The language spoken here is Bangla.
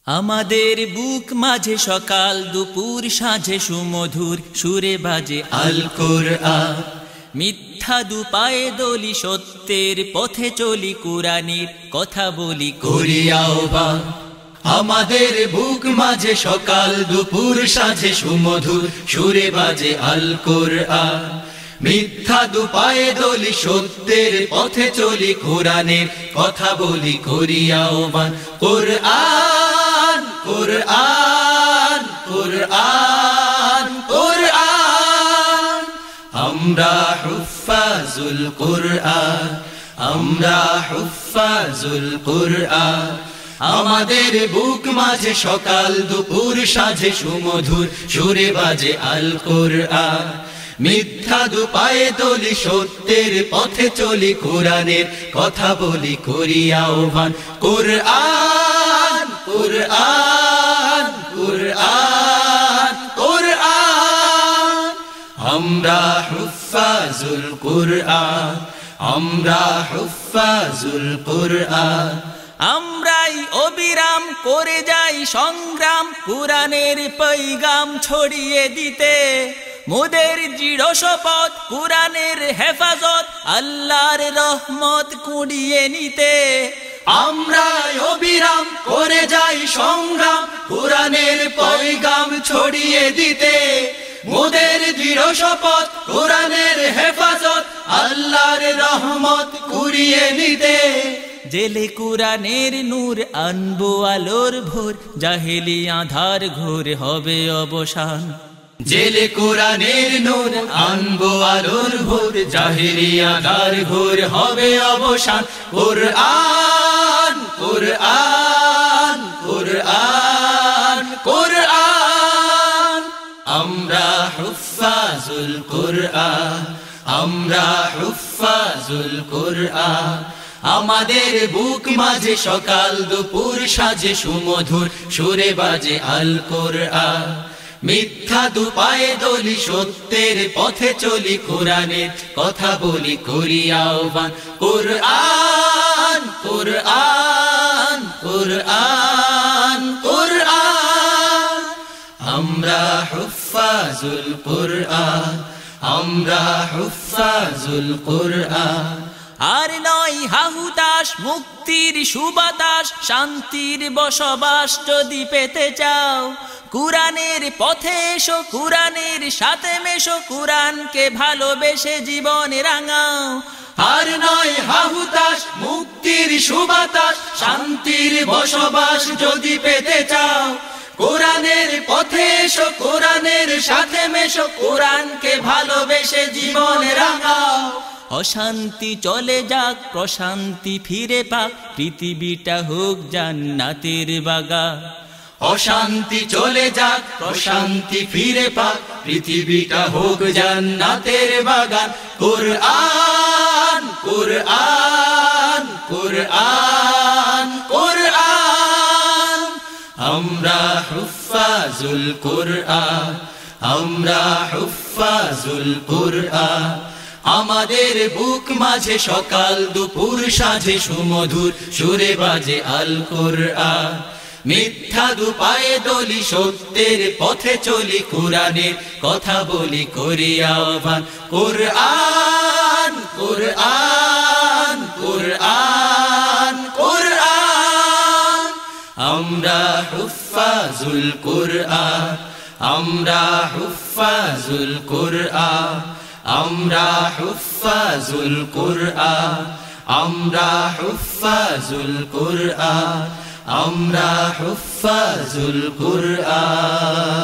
আমাদের বুক মাঝে সকাল দুপুর সাঁঝে সুমধুর সুরে বাজে আল কোরআন। মিথ্যা দুপায়ে দলি সত্যের পথে চলি, কুরআনের কথা বলি করি আহ্বান। আমাদের বুক মাঝে সকাল দুপুর সাঁঝে সুমধুর সুরে বাজে আল কোরআন। মিথ্যা দুপায়ে দলি সত্যের পথে চলি, কুরআনের কথা বলি করি আহ্বান। কোরআন কোরআন কোরআন কোরআন, আমরা হুফাজুল কোরআন, আমরা হুফাজুল কোরআন। আমাদের বুক মাঝে সকাল দুপুর সাঁঝে সুমধুর সুরে বাজে আল কোরআন। মিথ্যা দুপায়ে দলি সত্যের পথে চলি, কুরআনের কথা বলি করি আহ্বান। কোরআন কোরআন কোরআন কোরআন, আমরা হুফাজুল কোরআন, আমরা হুফাজুল কোরআন। আমরাই অবিরাম করে যাই সংগ্রাম, কুরআনের পয়গাম ছড়িয়ে দিতে। মোদের দৃঢ় শপথ কুরআনের হেফাজত, আল্লাহর রহমত কুড়িয়ে নিতে। আমরা অবিরাম করে যাই সংগ্রাম, কুরআনের পয়গাম ছড়িয়ে দিতে। মোদের দৃঢ় শপথ কুরআনের হেফাজত, আল্লাহর রহমত কুড়িয়ে নিতে। জেলে কুরআনের নূর আনবো আলোর ভোর, জাহেলি আধার ঘোর হবে অবসান। জেলে কুরআনের নূর আনবো আলোর ভোর, জাহেলি আধার ঘোর হবে অবসান। কোরআন কোরআন কোরআন কোরআন, আমরা হুফাজুল কোরআন, আমরা হুফাজুল কোরআন। আমাদের বুক মাঝে সকাল দুপুর সাঁঝে সুমধুর সুরে বাজে আল কোরআন। মিথ্যা দুপায়ে দলি সত্যের পথে চলি, কুরআনের কথা বলি করি আহ্বান। কোরআন কোরআন কোরআন কোরআন, আমরা হুফাজুল কোরআন, আমরা হুফাজুল কোরআন। আর নয় হাহুতাস মুক্তির সুবাতাস, শান্তির বসবাস যদি পেতে চাও, কুরআনের পথে এসো, কুরআনের সাথে মেশো, কুরআনকে ভালোবেসে জীবন রাঙাও। আর নয় হাহুতাস মুক্তির সুবাতাস, শান্তির বসবাস যদি পেতে চাও, কুরআনের পথে এসো, কুরআনের সাথে মেশো, কুরআনকে ভালোবেসে জীবন রাঙাও। অশান্তি চলে যাক, প্রশান্তি ফিরে পাক, পৃথিবীটা হোক জান্নাতের বাগান। অশান্তি চলে যাক, প্রশান্তি ফিরে পাক, পৃথিবীটা হোক জান্নাতের বাগান। কোরআন কোরআন কোরআন কোরআন, আমরা হুফাজুল কোরআন, আমরা হুফাজুল কোরআন। আমাদের বুক মাঝে সকাল দুপুর সাঁঝে সুমধুর সুরে বাজে আল কোরআন। মিথ্যা দুপায়ে দলি সত্যের পথে চলি, কুরআনের কথা বলি করি আহ্বান। কোরআন কোরআন কোরআন কোরআন, আমরা হুফাজুল কোরআন, আমরা হুফাজুল কোরআন, আমরা হুফাজুল কোরআন, আমরা হুফাজুল কোরআন, আমরা হুফাজুল কোরআন।